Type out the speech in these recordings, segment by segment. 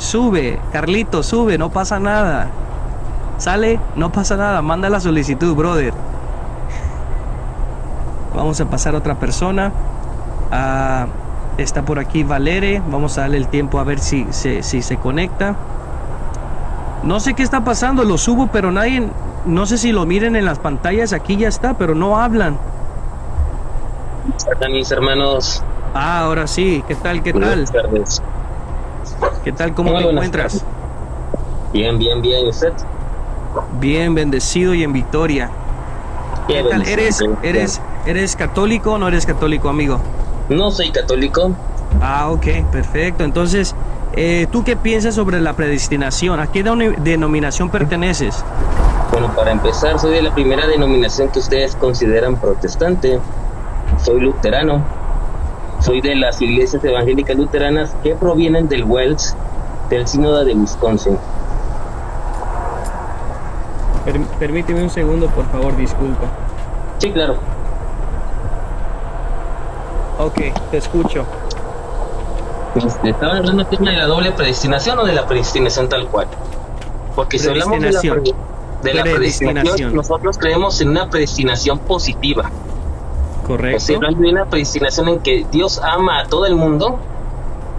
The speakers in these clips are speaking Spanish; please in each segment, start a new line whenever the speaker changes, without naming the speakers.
sube, Carlito, sube, no pasa nada. Sale, no pasa nada, manda la solicitud, brother. Vamos a pasar a otra persona. Está por aquí Valere. Vamos a darle el tiempo a ver si se conecta. No sé qué está pasando, lo subo, pero nadie, no sé si lo miren en las pantallas, aquí ya está, pero no hablan.
Acá mis hermanos.
Ahora sí, ¿qué tal? ¿Qué tal?
Buenas tardes.
¿Qué tal? ¿Cómo
Muy
te
buenas
encuentras?
tardes. Bien, ¿y usted?
Bien, bendecido y en victoria.
Qué
¿Qué tal?
bendición.
¿Eres católico o no eres católico, amigo?
No soy católico.
Ok, perfecto. Entonces, ¿tú qué piensas sobre la predestinación? ¿A qué denominación perteneces?
Bueno, para empezar, soy de la primera denominación que ustedes consideran protestante. Soy luterano. Soy de las iglesias evangélicas luteranas que provienen del Wells, del sínodo de Wisconsin.
Permíteme un segundo, por favor, disculpa.
Sí, claro.
Ok, te escucho.
¿Estaban hablando tema de la doble predestinación o de la predestinación tal cual? Porque si hablamos de la predestinación, nosotros creemos en una predestinación positiva.
Correcto.
O sea, hablando de una predestinación en que Dios ama a todo el mundo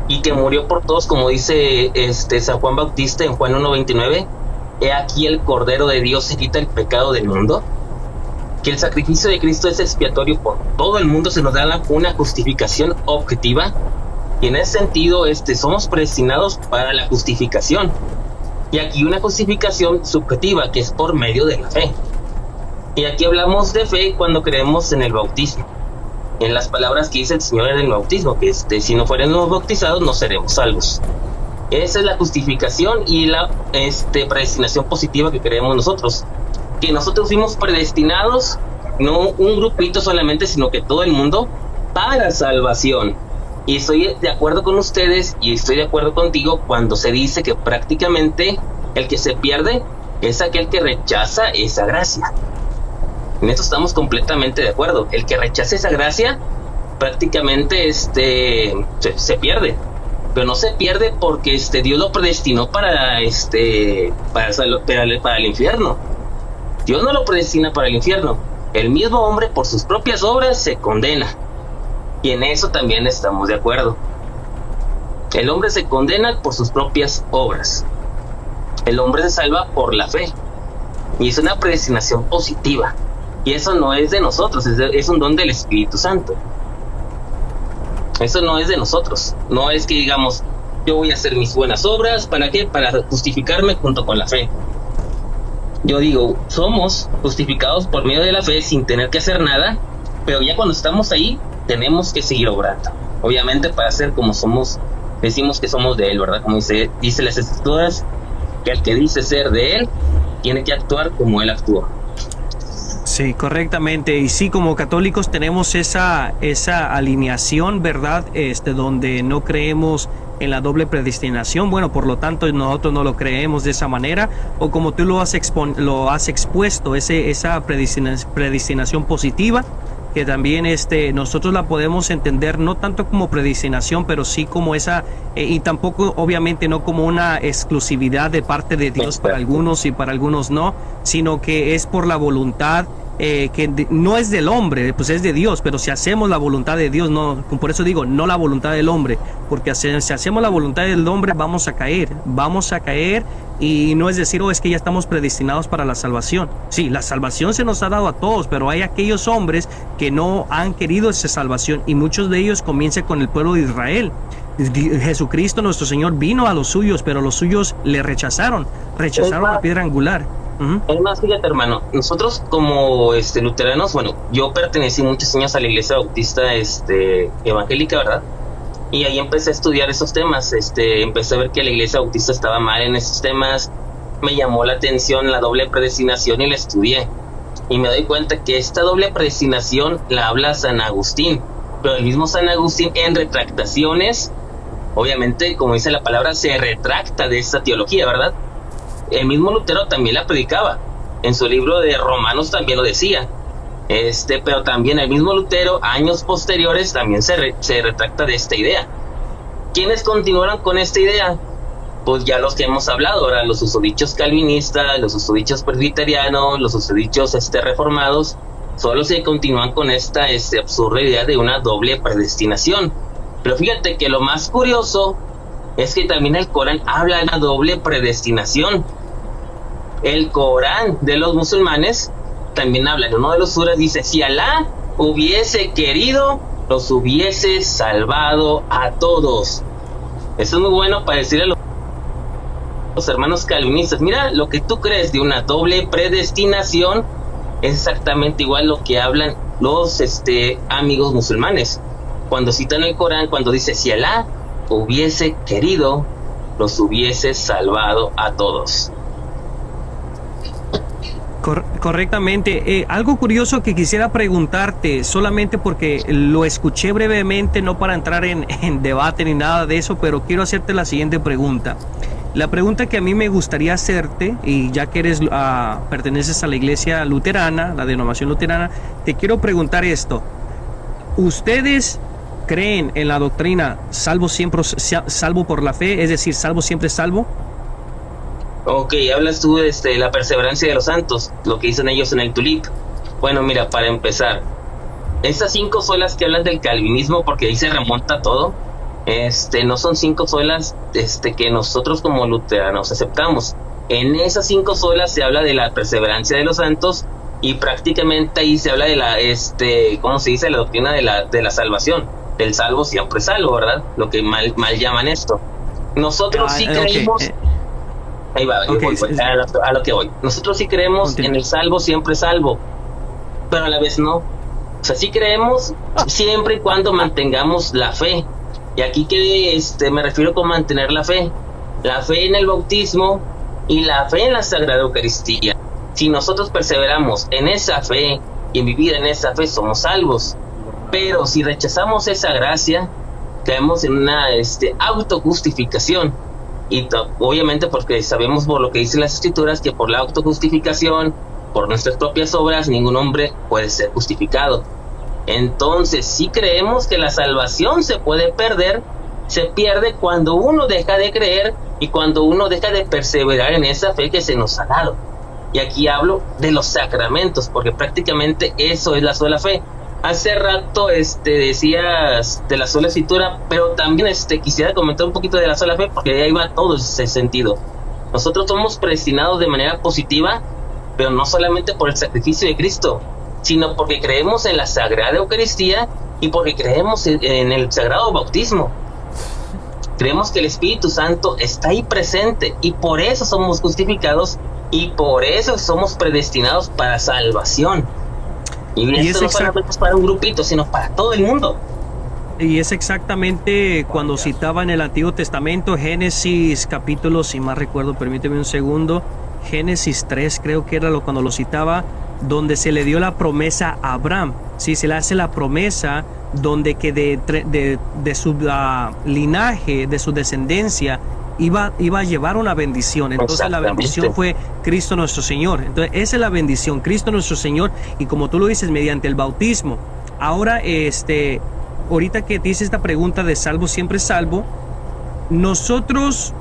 y que murió por todos, como dice San Juan Bautista en Juan 1:29, he aquí el Cordero de Dios que quita el pecado del mundo. Que el sacrificio de Cristo es expiatorio por todo el mundo, se nos da una justificación objetiva. Y en ese sentido, somos predestinados para la justificación. Y aquí una justificación subjetiva, que es por medio de la fe. Y aquí hablamos de fe cuando creemos en el bautismo. En las palabras que dice el Señor en el bautismo, que si no fuéramos bautizados, no seremos salvos. Esa es la justificación y la predestinación positiva que creemos nosotros. Que nosotros fuimos predestinados, no un grupito solamente, sino que todo el mundo, para salvación. Y estoy de acuerdo con ustedes y estoy de acuerdo contigo cuando se dice que prácticamente el que se pierde es aquel que rechaza esa gracia. En esto estamos completamente de acuerdo. El que rechaza esa gracia prácticamente se pierde. Pero no se pierde porque Dios lo predestinó para el infierno. Dios no lo predestina para el infierno. El mismo hombre por sus propias obras se condena. Y en eso también estamos de acuerdo. El hombre se condena por sus propias obras. El hombre se salva por la fe. Y es una predestinación positiva. Y eso no es de nosotros, es un don del Espíritu Santo. Eso no es de nosotros. No es que digamos, yo voy a hacer mis buenas obras, ¿para qué? Para justificarme junto con la fe. Yo digo, somos justificados por medio de la fe sin tener que hacer nada, pero ya cuando estamos ahí, tenemos que seguir obrando. Obviamente para ser como somos, decimos que somos de Él, ¿verdad? Como dice las Escrituras, que el que dice ser de Él, tiene que actuar como Él actúa.
Sí, correctamente. Y sí, como católicos tenemos esa alineación, ¿verdad? Donde no creemos en la doble predestinación. Bueno, por lo tanto, nosotros no lo creemos de esa manera. O como tú lo has expuesto, esa predestinación positiva, que también nosotros la podemos entender no tanto como predestinación, pero sí como esa, y tampoco obviamente no como una exclusividad de parte de Dios para algunos y para algunos no, sino que es por la voluntad que no es del hombre, pues es de Dios, pero si hacemos la voluntad de Dios, no, por eso digo, no la voluntad del hombre, porque si hacemos la voluntad del hombre vamos a caer, y no es decir, es que ya estamos predestinados para la salvación. Sí, la salvación se nos ha dado a todos, pero hay aquellos hombres que no han querido esa salvación, y muchos de ellos comienzan con el pueblo de Israel. Jesucristo nuestro Señor vino a los suyos, pero los suyos le rechazaron la piedra angular.
Es más, fíjate, hermano, nosotros como luteranos, bueno, yo pertenecí muchos años a la iglesia bautista evangélica, ¿verdad? Y ahí empecé a estudiar esos temas, empecé a ver que la iglesia bautista estaba mal en esos temas, me llamó la atención la doble predestinación y la estudié. Y me doy cuenta que esta doble predestinación la habla San Agustín, pero el mismo San Agustín en retractaciones, obviamente, como dice la palabra, se retracta de esta teología, ¿verdad? El mismo Lutero también la predicaba. En su libro de Romanos también lo decía. Pero también el mismo Lutero, años posteriores, también se retracta de esta idea. ¿Quiénes continuaron con esta idea? pues ya los que hemos hablado, ahora los usodichos calvinistas, los usodichos presbiterianos, los usodichos reformados, solo se continúan con esta absurda idea de una doble predestinación. Pero fíjate que lo más curioso es que también el Corán habla de una doble predestinación. El Corán de los musulmanes también habla, en uno de los suras dice: si Alá hubiese querido, los hubiese salvado a todos. Eso es muy bueno para decirle a los hermanos calvinistas: mira, lo que tú crees de una doble predestinación es exactamente igual lo que hablan los amigos musulmanes. Cuando citan el Corán, cuando dice: si Alá hubiese querido, los hubiese salvado a todos.
Correctamente. Algo curioso que quisiera preguntarte, solamente porque lo escuché brevemente, no para entrar en debate ni nada de eso, pero quiero hacerte la siguiente pregunta. La pregunta que a mí me gustaría hacerte, y ya que perteneces a la iglesia luterana, la denominación luterana, te quiero preguntar esto. ¿Ustedes creen en la doctrina salvo siempre, salvo por la fe, es decir, salvo siempre salvo?
Ok, hablas tú de la perseverancia de los santos, lo que dicen ellos en el Tulip. Bueno, mira, para empezar, estas 5 solas que hablan del calvinismo, porque ahí se remonta todo, no son 5 solas que nosotros como luteranos aceptamos. En esas 5 solas se habla de la perseverancia de los santos, y prácticamente ahí se habla de la, ¿cómo se dice? La doctrina de la salvación, del salvo siempre salvo, ¿verdad? Lo que mal llaman esto. Nosotros sí creemos...
Okay.
Ahí va,
Okay,
voy, a lo que voy. Nosotros sí creemos en el salvo siempre salvo, pero a la vez no. O sea, sí creemos siempre y cuando mantengamos la fe. Y aquí que me refiero con mantener la fe en el bautismo y la fe en la Sagrada Eucaristía. Si nosotros perseveramos en esa fe y en vivir en esa fe, somos salvos. Pero si rechazamos esa gracia, caemos en una autojustificación. Y obviamente porque sabemos por lo que dicen las escrituras que por la autojustificación, por nuestras propias obras, ningún hombre puede ser justificado. Entonces sí creemos que la salvación se puede perder, se pierde cuando uno deja de creer y cuando uno deja de perseverar en esa fe que se nos ha dado. Y aquí hablo de los sacramentos, porque prácticamente eso es la sola fe. Hace rato decías de la sola escritura, pero también quisiera comentar un poquito de la sola fe, porque ahí va todo ese sentido. Nosotros somos predestinados de manera positiva, pero no solamente por el sacrificio de Cristo, sino porque creemos en la Sagrada Eucaristía y porque creemos en el Sagrado Bautismo. Creemos que el Espíritu Santo está ahí presente y por eso somos justificados y por eso somos predestinados para salvación. Y esto no solamente es para un grupito, sino para todo el mundo.
Y es exactamente cuando citaba en el Antiguo Testamento, Génesis capítulo, si más recuerdo, permíteme un segundo, Génesis 3 creo que era cuando lo citaba, donde se le dio la promesa a Abraham. Sí, se le hace la promesa donde que de su linaje, de su descendencia, iba a llevar una bendición. Entonces la bendición fue Cristo nuestro Señor. Entonces esa es la bendición, Cristo nuestro Señor, y como tú lo dices, mediante el bautismo. Ahora, ahorita que te hice esta pregunta de salvo siempre salvo, nosotros,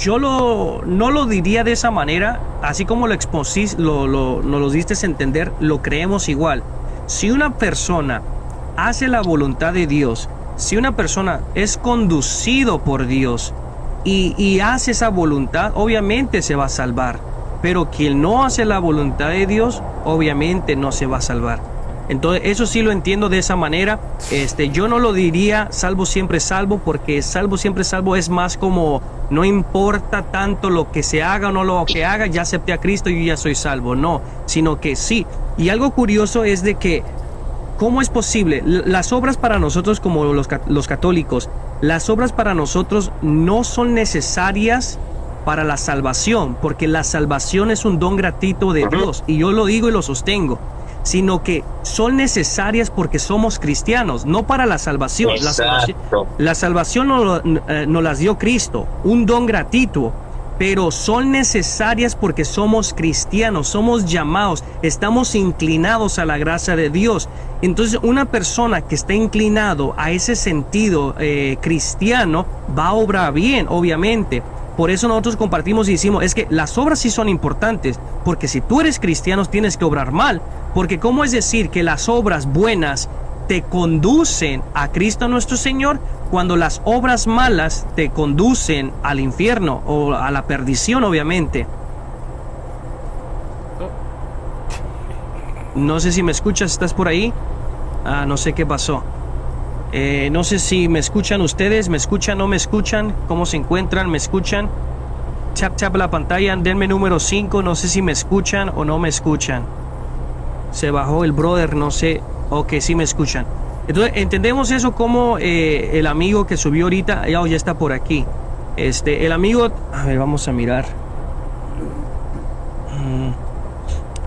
no lo diría de esa manera, así como lo expusiste, nos lo diste a entender, lo creemos igual. Si una persona hace la voluntad de Dios, si una persona es conducido por Dios y hace esa voluntad, obviamente se va a salvar. Pero quien no hace la voluntad de Dios, obviamente no se va a salvar. Entonces eso sí lo entiendo de esa manera. Yo no lo diría salvo siempre salvo, porque salvo siempre salvo es más como no importa tanto lo que se haga o no lo que haga, ya acepté a Cristo y yo ya soy salvo. No, sino que sí. Y algo curioso es de que ¿cómo es posible? Las obras para nosotros como los católicos, las obras para nosotros no son necesarias para la salvación, porque la salvación es un don gratuito de Dios, y yo lo digo y lo sostengo, sino que son necesarias porque somos cristianos, no para la salvación. La salvación nos las dio Cristo, un don gratuito, pero son necesarias porque somos cristianos, somos llamados, estamos inclinados a la gracia de Dios. Entonces una persona que está inclinado a ese sentido cristiano va a obrar bien, obviamente, Por eso nosotros compartimos y decimos, es que las obras sí son importantes, porque si tú eres cristiano tienes que obrar mal, porque ¿cómo es decir que las obras buenas te conducen a Cristo nuestro Señor cuando las obras malas te conducen al infierno o a la perdición, obviamente? No sé si me escuchas, ¿estás por ahí? No sé qué pasó. No sé si me escuchan ustedes, ¿me escuchan, no me escuchan? ¿Cómo se encuentran? ¿Me escuchan? Tap la pantalla, denme número 5, no sé si me escuchan o no me escuchan. Se bajó el brother, no sé. Ok, sí me escuchan. Entonces, entendemos eso como el amigo que subió ahorita, ya está por aquí. El amigo, a ver, vamos a mirar.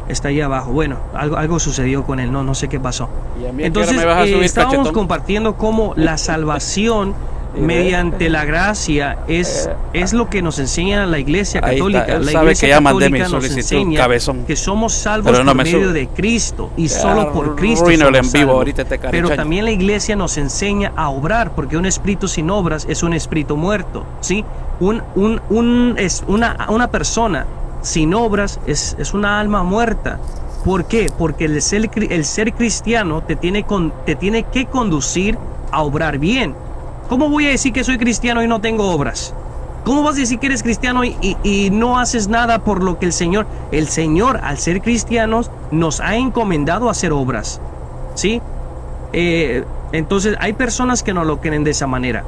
Está ahí abajo. Bueno, algo sucedió con él, no sé qué pasó. Entonces, estábamos compartiendo cómo la salvación mediante la gracia es lo que nos enseña la Iglesia Católica. La Iglesia Católica nos enseña que somos salvos por medio de Cristo y solo por Cristo somos salvos. Pero también la Iglesia nos enseña a obrar, porque un espíritu sin obras es un espíritu muerto, ¿sí? Una persona sin obras es una alma muerta. ¿Por qué? Porque el ser cristiano te tiene que conducir a obrar bien. ¿Cómo voy a decir que soy cristiano y no tengo obras? ¿Cómo vas a decir que eres cristiano y no haces nada por lo que el Señor, al ser cristianos, nos ha encomendado a hacer obras? ¿Sí? Entonces hay personas que no lo creen de esa manera.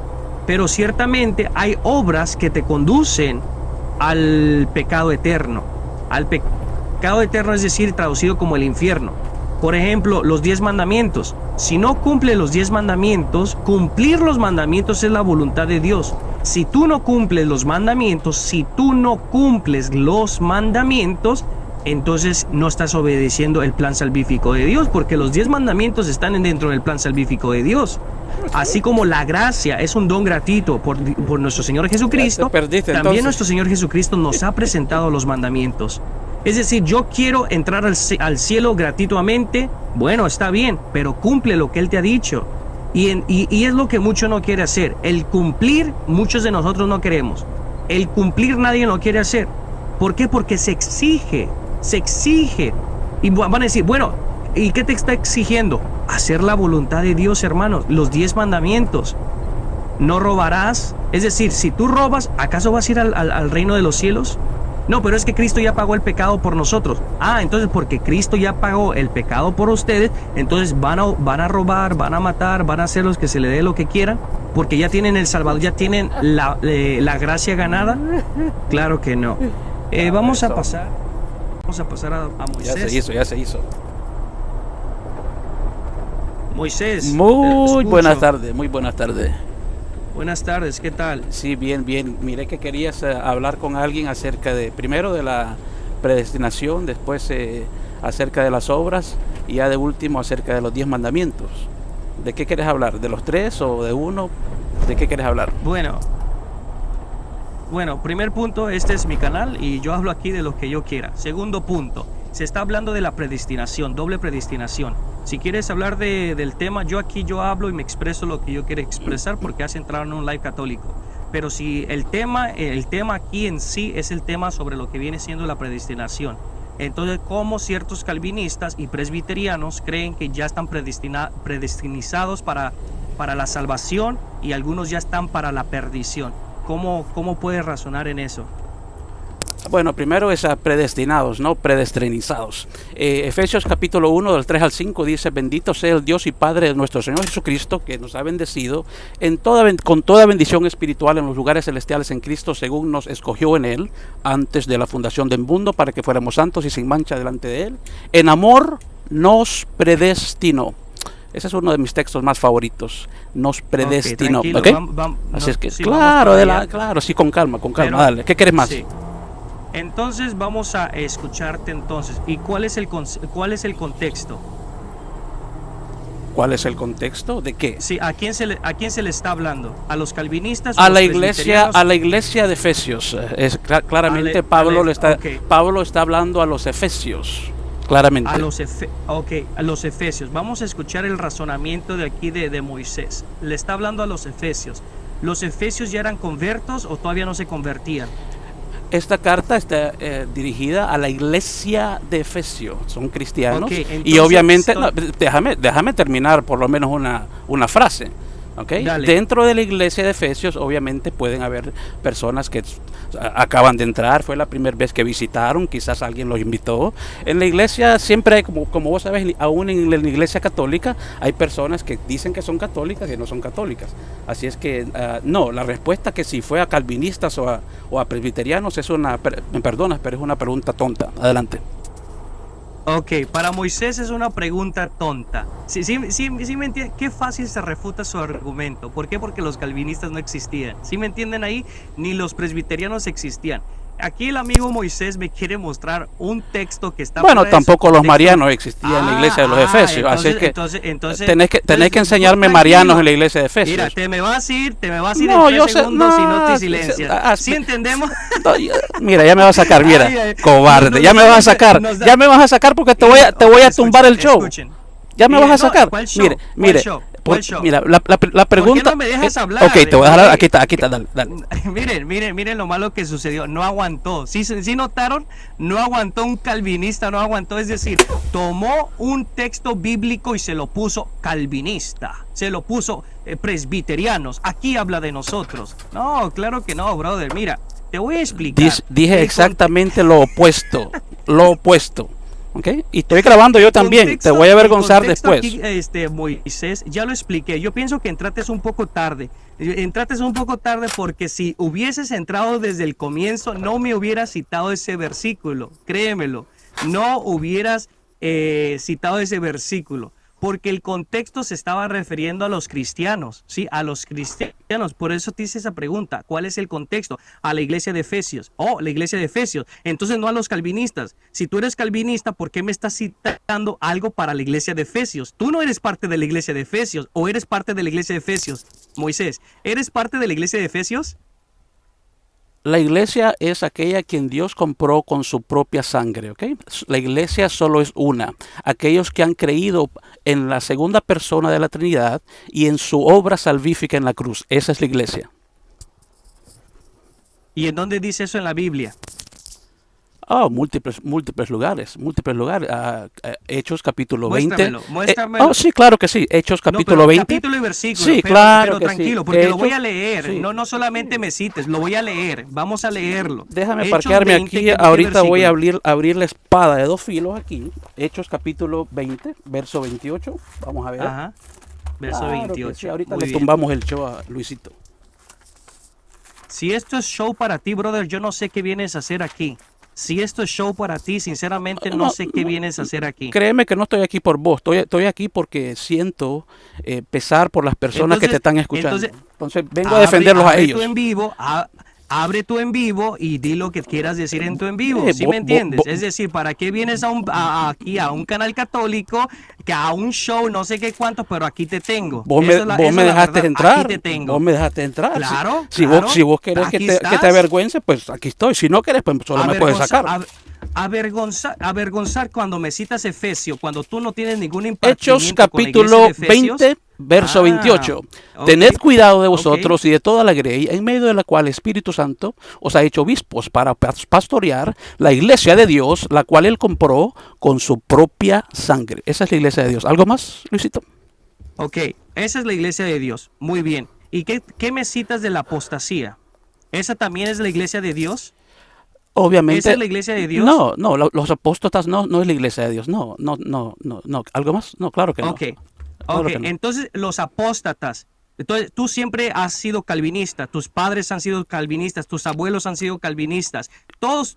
Pero ciertamente hay obras que te conducen al pecado eterno. Al pecado eterno, es decir, traducido como el infierno. Por ejemplo, los 10 mandamientos. Si no cumple los 10 mandamientos, cumplir los mandamientos es la voluntad de Dios. Si tú no cumples los mandamientos, entonces no estás obedeciendo el plan salvífico de Dios, porque los 10 mandamientos están dentro del plan salvífico de Dios. Así como la gracia es un don gratuito por nuestro Señor Jesucristo, también nuestro Señor Jesucristo nos ha presentado los mandamientos. Es decir, yo quiero entrar al cielo gratuitamente. Bueno, está bien, pero cumple lo que Él te ha dicho. Y es lo que mucho no quiere hacer. El cumplir, muchos de nosotros no queremos. El cumplir nadie lo quiere hacer. ¿Por qué? Porque se exige. Y van a decir, bueno, ¿y qué te está exigiendo? Hacer la voluntad de Dios, hermanos. Los 10 mandamientos. No robarás. Es decir, si tú robas, ¿acaso vas a ir al reino de los cielos? No, pero es que Cristo ya pagó el pecado por nosotros. Entonces porque Cristo ya pagó el pecado por ustedes, entonces van a robar, van a matar, van a hacer los que se les dé lo que quieran, porque ya tienen el Salvador, ya tienen la gracia ganada. Claro que no. Vamos a pasar a Moisés.
Ya se hizo.
Moisés.
Muy buenas tardes.
Buenas tardes, ¿qué tal?
Sí, bien. Miré que querías hablar con alguien acerca primero de la predestinación, después acerca de las obras y ya de último acerca de los 10 mandamientos. ¿De qué quieres hablar? ¿De los 3 o de uno? ¿De qué quieres hablar?
Bueno, primer punto, este es mi canal y yo hablo aquí de lo que yo quiera. Segundo punto, se está hablando de la predestinación, doble predestinación. Si quieres hablar del tema, yo hablo y me expreso lo que yo quiero expresar porque has entrado en un live católico. Pero si el tema aquí en sí es el tema sobre lo que viene siendo la predestinación. Entonces, como ciertos calvinistas y presbiterianos creen que ya están predestinados para la salvación y algunos ya están para la perdición. ¿Cómo puedes razonar en eso?
Bueno, primero es predestinados, no predestinizados. Efesios capítulo 1 del 3 al 5 dice: bendito sea el Dios y Padre de nuestro Señor Jesucristo, que nos ha bendecido con toda bendición espiritual en los lugares celestiales en Cristo, según nos escogió en Él antes de la fundación del mundo, para que fuéramos santos y sin mancha delante de Él. En amor nos predestinó. Ese es uno de mis textos más favoritos. Nos predestinó. ¿Okay? Así es que, sí, claro, sí, con calma. Pero, dale, ¿qué quieres más?
Sí. Entonces vamos a escucharte entonces. ¿Y cuál es el contexto?
¿Cuál es el contexto? ¿De qué?
Sí, ¿a quién se le está hablando? ¿A los calvinistas?
A la iglesia de Efesios. Claramente Pablo está hablando a los efesios. Claramente.
A los efesios. Vamos a escuchar el razonamiento de aquí de Moisés. Le está hablando a los efesios. ¿Los efesios ya eran convertos o todavía no se convertían?
Esta carta está dirigida a la iglesia de Efesios, son cristianos,
Ok,
y
entonces,
obviamente, no, déjame terminar por lo menos una frase. ¿Okay?
Dale.
Dentro de la iglesia de Efesios obviamente pueden haber personas que acaban de entrar, fue la primera vez que visitaron, quizás alguien los invitó. En la iglesia siempre hay, como vos sabes, aún en la iglesia católica hay personas que dicen que son católicas y no son católicas. Así es que no, la respuesta que si fue a calvinistas o a presbiterianos es me perdonas, pero es una pregunta tonta. Adelante.
Ok, para Moisés es una pregunta tonta. Sí me entienden. Qué fácil se refuta su argumento. ¿Por qué? Porque los calvinistas no existían. ¿Sí me entienden ahí? Ni los presbiterianos existían. Aquí el amigo Moisés me quiere mostrar un texto que está...
Bueno, tampoco los marianos existían en la iglesia de los Efesios. Así que tenés que enseñarme marianos en la iglesia de Efesios.
Mira, te me vas a ir
no,
en 3 segundos si no te silencias. ¿Sí entendemos?
Mira, ya me vas a sacar, mira, cobarde, ya me vas a sacar porque te voy a tumbar el show. Ya me vas a sacar. Mire, mira, la pregunta.
¿Por qué no me dejas hablar?
Ok, te voy a dejar. Aquí está, dale.
Miren lo malo que sucedió. No aguantó. ¿Sí notaron? No aguantó un calvinista, no aguantó. Es decir, tomó un texto bíblico y se lo puso calvinista. Se lo puso presbiterianos. Aquí habla de nosotros. No, claro que no, brother. Mira, te voy a explicar.
Dije exactamente lo opuesto. Lo opuesto. Okay. Y estoy grabando yo también, te voy a avergonzar después.
Aquí, Moisés, ya lo expliqué. Yo pienso que entraste un poco tarde. Porque si hubieses entrado desde el comienzo, no me hubieras citado ese versículo. Créemelo, no hubieras citado ese versículo. Porque el contexto se estaba refiriendo a los cristianos, ¿sí? A los cristianos. Por eso te hice esa pregunta. ¿Cuál es el contexto? A la iglesia de Efesios. La iglesia de Efesios. Entonces no a los calvinistas. Si tú eres calvinista, ¿por qué me estás citando algo para la iglesia de Efesios? Tú no eres parte de la iglesia de Efesios. ¿O eres parte de la iglesia de Efesios? Moisés, ¿eres parte de la iglesia de Efesios?
La iglesia es aquella quien Dios compró con su propia sangre, ¿ok? La iglesia solo es una. Aquellos que han creído en la segunda persona de la Trinidad y en su obra salvífica en la cruz. Esa es la iglesia.
¿Y en dónde dice eso en la Biblia?
Múltiples lugares. Hechos capítulo 20.
Muéstramelo.
Sí, claro que sí. Hechos capítulo 20.
Capítulo y versículo.
Sí, claro
pero
que
tranquilo,
sí.
porque
Hechos,
lo voy a leer.
Sí.
No solamente me cites, lo voy a leer. Vamos a leerlo.
Déjame
Hechos
parquearme
20,
aquí. Ahorita voy a abrir la espada de 2 filos aquí. Hechos capítulo 20, verso 28. Vamos a ver.
Ajá. Verso 28.
Sí, ahorita
Muy
le
bien.
tumbamos el show a Luisito.
Si esto es show para ti, brother, yo no sé qué vienes a hacer aquí. Si esto es show para ti, sinceramente no sé qué vienes a hacer aquí.
Créeme que no estoy aquí por vos, estoy aquí porque siento pesar por las personas que te están escuchando. Entonces vengo a defenderlos a ellos.
Abre tu en vivo y di lo que quieras decir en tu en vivo, ¿sí me entiendes? Es decir, ¿para qué vienes aquí a un canal católico, que a un show, no sé qué cuánto, pero aquí te tengo?
Vos me dejaste entrar.
Aquí te tengo.
Vos me dejaste entrar.
Claro,
Si vos querés que te avergüence, pues aquí estoy. Si no querés, pues solo me puedes sacar.
Avergonzar cuando me citas Efesio, cuando tú no tienes ningún impartimiento.
Hechos capítulo 20, verso 28. Tened cuidado de vosotros y de toda la grey, en medio de la cual el Espíritu Santo os ha hecho obispos para pastorear la iglesia de Dios, la cual él compró con su propia sangre. Esa es la iglesia de Dios. ¿Algo más, Luisito?
Ok, esa es la iglesia de Dios. Muy bien. ¿Y qué me citas de la apostasía? ¿Esa también es la iglesia de Dios?
Obviamente.
¿Esa es la iglesia de Dios?
No, los apóstatas no es la iglesia de Dios. No. ¿Algo más? No, claro que no.
Ok, entonces los apóstatas. Entonces, tú siempre has sido calvinista, tus padres han sido calvinistas, tus abuelos han sido calvinistas.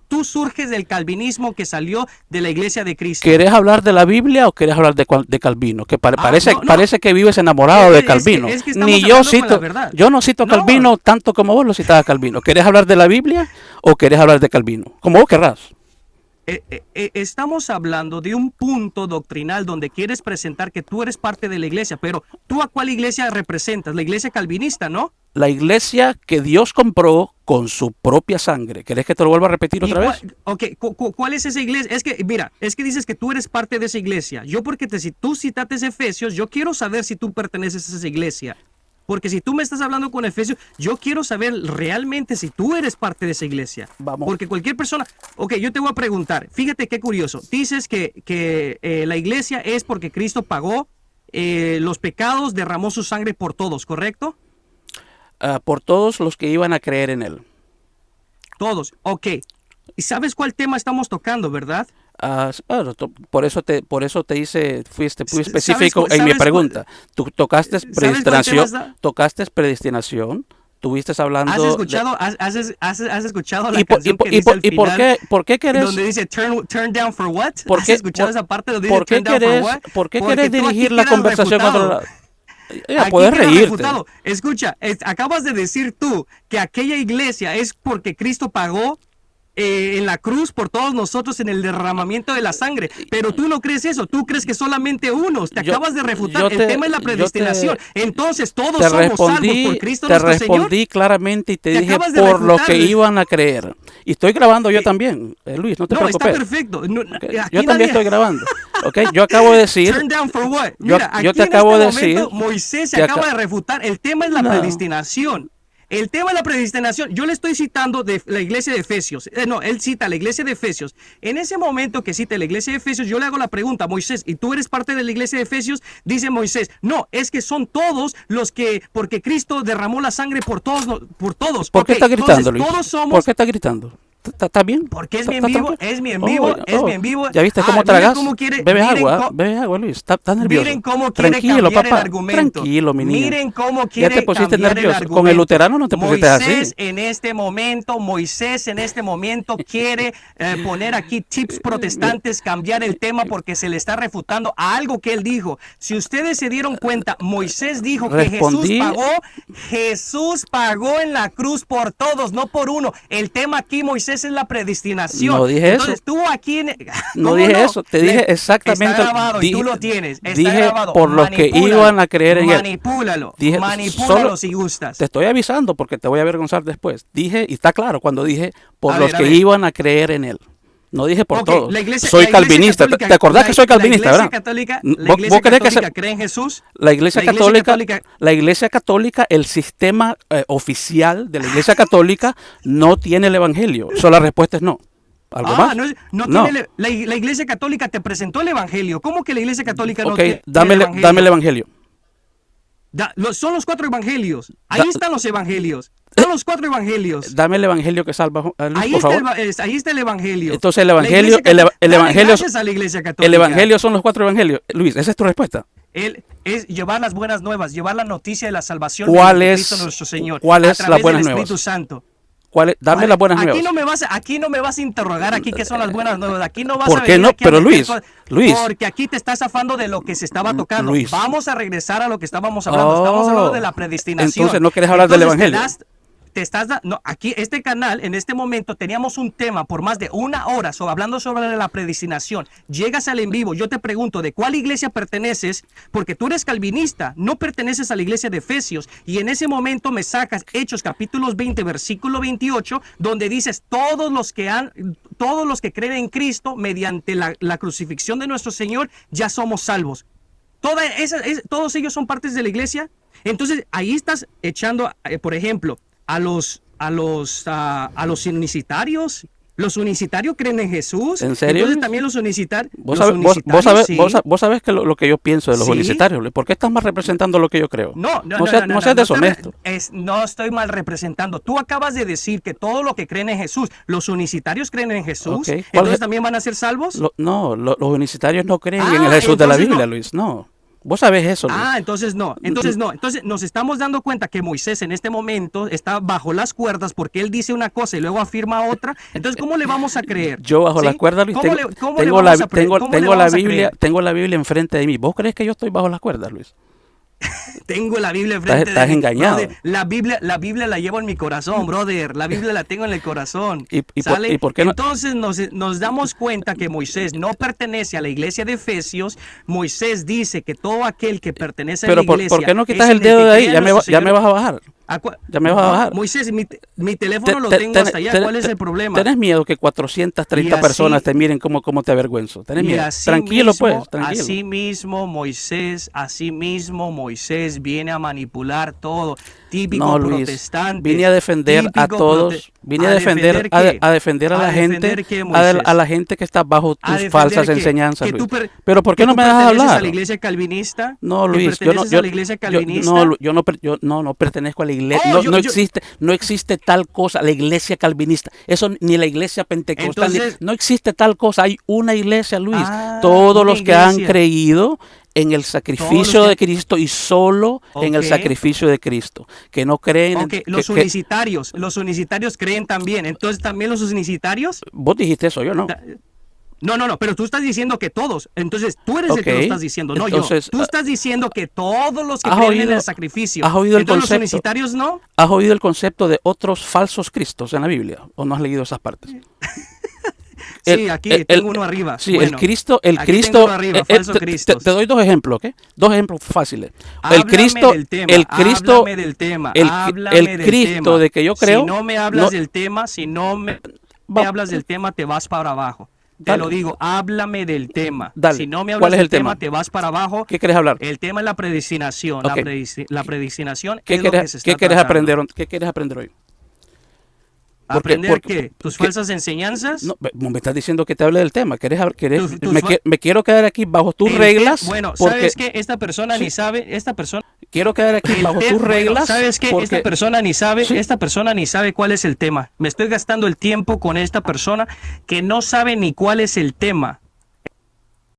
Tú surges del calvinismo que salió de la iglesia de Cristo.
¿Querés hablar de la Biblia o querés hablar de Calvino? Que parece que vives enamorado de Calvino. Ni yo cito, yo no cito a Calvino tanto como vos lo citabas a Calvino. ¿Querés hablar de la Biblia o querés hablar de Calvino? Como vos querrás.
Estamos hablando de un punto doctrinal donde quieres presentar que tú eres parte de la iglesia, pero ¿tú a cuál iglesia representas? La iglesia calvinista, ¿no?
La iglesia que Dios compró con su propia sangre. ¿Querés que te lo vuelva a repetir otra vez?
¿Cuál es esa iglesia? Es que dices que tú eres parte de esa iglesia. Yo porque si tú citaste Efesios, yo quiero saber si tú perteneces a esa iglesia. Porque si tú me estás hablando con Efesios, yo quiero saber realmente si tú eres parte de esa iglesia.
Vamos.
Porque cualquier persona... Ok, yo te voy a preguntar. Fíjate qué curioso. Dices que la iglesia es porque Cristo pagó los pecados, derramó su sangre por todos, ¿correcto?
Por todos los que iban a creer en él.
Todos, ok. ¿Y sabes cuál tema estamos tocando, verdad?
Bueno, por eso te hice, fuiste muy
¿Sabes
específico en mi
cuál-
pregunta. Tú tocaste
cuál
predestinación,
tema está?
tocaste predestinación, estuviste hablando...
¿Has escuchado, has escuchado la
¿Y por,
canción que dice al
por
final,
por qué querés...
donde dice turn down for what?
¿Por
¿Has
qué-
escuchado
por-
esa parte donde dice
¿Por qué
turn down
querés,
for what?
por qué
Porque
querés
tú aquí
dirigir la
quedas
conversación
refutado.
contra la...
Aquí
puedes
queda
reírte.
refutado. Escucha, acabas de decir tú que aquella iglesia es porque Cristo pagó en la cruz por todos nosotros en el derramamiento de la sangre, pero tú no crees eso, tú crees que solamente unos, te
Yo-
acabas de refutar,
yo
el
te-
tema es la
yo
predestinación,
te-
entonces todos
Te
somos salvos
respondí,
por Cristo
te
nuestro Señor.
respondí claramente y te
Te
dije
acabas de
por los que
refutar.
iban a creer. Y estoy grabando yo también, Luis, no te
No, está
preocupes.
perfecto. No,
Ok,
aquí
yo
nadie-
también estoy grabando. Okay, yo acabo de decir...
Turn down for what?
Yo-
Mira,
yo
aquí
te
en
acabo
este
de decir
momento, Moisés se
que
acaba
acá-
de refutar. El tema es la
No.
predestinación. El tema de la predestinación, yo le estoy citando de la iglesia de Efesios. No, él cita la iglesia de Efesios. En ese momento que cita la iglesia de Efesios, yo le hago la pregunta, Moisés, ¿y tú eres parte de la iglesia de Efesios? Dice Moisés, no, es que son todos los que, porque Cristo derramó la sangre por todos, por todos.
¿Por qué
Ok,
está gritando,
entonces,
Luis?
todos somos...
¿Por qué está gritando? ¿Está bien?
Porque es
¿Está-
mi en
está
vivo,
tranquilo?
es mi en vivo, es mi en vivo.
¿Ya viste cómo
Mira
tragas?
cómo quiere-
Bebe
miren
agua, bebe agua, Luis. Está nervioso.
Miren cómo quiere
Tranquilo,
cambiar
papá.
el argumento.
Tranquilo, mi niño.
Miren cómo
Ya
quiere
te pusiste
cambiar
nervioso.
el argumento.
Con el luterano no te pusiste
Moisés
así.
en este momento, Moisés en este momento quiere poner aquí tips protestantes, cambiar el tema porque se le está refutando a algo que él dijo. Si ustedes se dieron cuenta, Moisés dijo
Respondí.
que Jesús pagó en la cruz por todos, no por uno. El tema aquí, Moisés, es la predestinación.
No dije
Entonces,
eso.
tú aquí...
No
¿Cómo
dije eso, te dije exactamente...
Está grabado y
dije-
tú lo tienes. Está
dije
grabado.
por los que
Manipúlalo,
iban a creer en él.
Manipúlalo.
Dije,
Manipúlalo
solo-
si gustas.
Te estoy avisando porque te voy a avergonzar después. Dije, y está claro cuando dije, por
A
los
ver, a
que
ver.
iban a creer en él. No dije por
Ok,
todos.
la iglesia-
Soy
la iglesia
calvinista.
católica-
¿Te acordás que soy calvinista,
la
verdad?
iglesia católica,
¿Vos-
la iglesia
vos crees que
católica
se-
cree en Jesús?
La iglesia católica, la iglesia católica, el sistema oficial de la iglesia católica no tiene el evangelio. So, la respuesta es no. ¿Algo más?
No
No.
tiene la iglesia católica te presentó el evangelio. ¿Cómo que la iglesia católica no
Ok,
tiene
dame
el
el evangelio.
Son los 4 evangelios. Ahí están los evangelios. Son los 4 evangelios.
Dame el evangelio que salva, Luis,
Ahí
por
está,
favor.
ahí está el evangelio.
Entonces el
La
evangelio,
iglesia
el
dale
evangelio,
gracias a la iglesia católica.
el evangelio son los 4 evangelios. Luis, esa es tu respuesta.
Él es llevar las buenas nuevas, llevar la noticia de la salvación
¿Cuál
de
es-
Cristo nuestro Señor.
cuál
a
es
través
las buenas
del
nuevas?
Espíritu Santo.
Dame
Vale,
las buenas
aquí
nuevas.
aquí no me vas a interrogar aquí qué son las buenas nuevas. Aquí no vas
¿Por
a
qué
venir
no?
aquí a
Pero
meter
Luis,
cosas,
Luis.
porque aquí te estás zafando de lo que se estaba tocando.
Luis.
Vamos a regresar a lo que estábamos hablando. Estamos hablando de la predestinación.
Entonces, ¿no quieres hablar del
Entonces,
evangelio?
No, aquí este canal en este momento teníamos un tema por más de 1 hora hablando sobre la predestinación. Llegas al en vivo, yo te pregunto de cuál iglesia perteneces, porque tú eres calvinista, no perteneces a la iglesia de Efesios, y en ese momento me sacas Hechos capítulos 20 versículo 28, donde dices todos los que creen en Cristo mediante la crucifixión de nuestro Señor ya somos salvos. Todos ellos son partes de la iglesia. Entonces ahí estás echando, por ejemplo, a los unicitarios. Los unicitarios creen en Jesús.
¿En serio?
Entonces también los unicitarios.
Vos sabés que lo que yo pienso de los
Sí.
unicitarios. Luis. ¿Por qué estás más representando lo que yo creo?
No
seas deshonesto.
No estoy mal representando. Tú acabas de decir que todo lo que creen en Jesús, los unicitarios creen en Jesús.
Ok, ¿cuál
Entonces
es?
también van a ser salvos.
Los unicitarios no creen
Ah,
en el Jesús de la
entonces
Biblia,
no.
Luis. No. Vos sabés eso, Luis.
Entonces no. Entonces nos estamos dando cuenta que Moisés en este momento está bajo las cuerdas porque él dice una cosa y luego afirma otra. Entonces, ¿cómo le vamos a creer?
Yo bajo
¿Sí?
las cuerdas, Luis,
¿Cómo le
tengo
vamos a creer? ¿Cómo le
tengo la
vamos a
Biblia,
creer?
tengo la Biblia enfrente de mí. ¿Vos crees que yo estoy bajo las cuerdas, Luis?
Tengo la Biblia enfrente
Estás
de mí.
engañado.
Brother, la Biblia la llevo en mi corazón, brother. La Biblia la tengo en el corazón.
¿Y por qué no?
Entonces nos damos cuenta que Moisés no pertenece a la iglesia de Efesios. Moisés dice que todo aquel que pertenece a
Pero
la iglesia...
¿por qué no
es
quitas
en
el dedo
que
de ahí?
cree
Ya
en
me
nuestro
vas a
Señor.
bajar. Ya me vas a bajar.
Moisés, mi teléfono lo tengo hasta allá. ¿Cuál es el problema?
¿Tenés miedo que 430
así,
personas te miren cómo te avergüenzo? ¿Tenés miedo? Tranquilo, pues, tranquilo.
Así mismo Moisés viene a manipular todo. Típico
no, Luis,
protestante.
Vine a defender a todos. Vine a defender a la gente, a la gente que está bajo tus falsas enseñanzas, Luis. Pero ¿por qué no me dejas hablar?
¿A la iglesia calvinista?
No, Luis, yo no pertenezco a la iglesia. No existe tal cosa, la iglesia calvinista. Eso ni la iglesia pentecostal. No existe tal cosa. Hay una iglesia, Luis. Todos los que han creído en el sacrificio de Cristo y solo en el sacrificio de Cristo, que no creen
los unicitarios creen también. Entonces también los unicitarios.
Vos dijiste eso, yo no.
No, pero tú estás diciendo que todos. Entonces tú eres el que lo estás diciendo, no
entonces,
yo. Tú estás diciendo que todos los que creen en el sacrificio.
¿Has oído el
concepto? Los unicitarios no.
¿Has oído el concepto de otros falsos cristos en la Biblia? ¿O no has leído esas partes?
Sí, aquí tengo uno arriba.
Sí, bueno, el Cristo.
Arriba, falso Cristo.
Te doy dos ejemplos, ¿ok? Dos ejemplos fáciles.
Háblame del tema.
El Cristo de que yo creo.
Si no me hablas del tema, hablas del tema, te vas para abajo. Te lo digo, háblame del tema.
Dale.
Si no me hablas del tema, te vas para abajo.
¿Qué quieres hablar?
El tema es la predestinación.
Okay.
La predestinación
es lo que se está tratando. ¿Qué quieres aprender hoy?
¿Aprender qué? ¿Tus falsas enseñanzas?
No, me estás diciendo que te hable del tema. Me quiero quedar aquí bajo tus reglas.
Bueno, ¿sabes qué? Esta persona ni sabe.
Quiero quedar aquí bajo tus reglas.
¿Sabes qué? Esta persona ni sabe cuál es el tema. Me estoy gastando el tiempo con esta persona que no sabe ni cuál es el tema.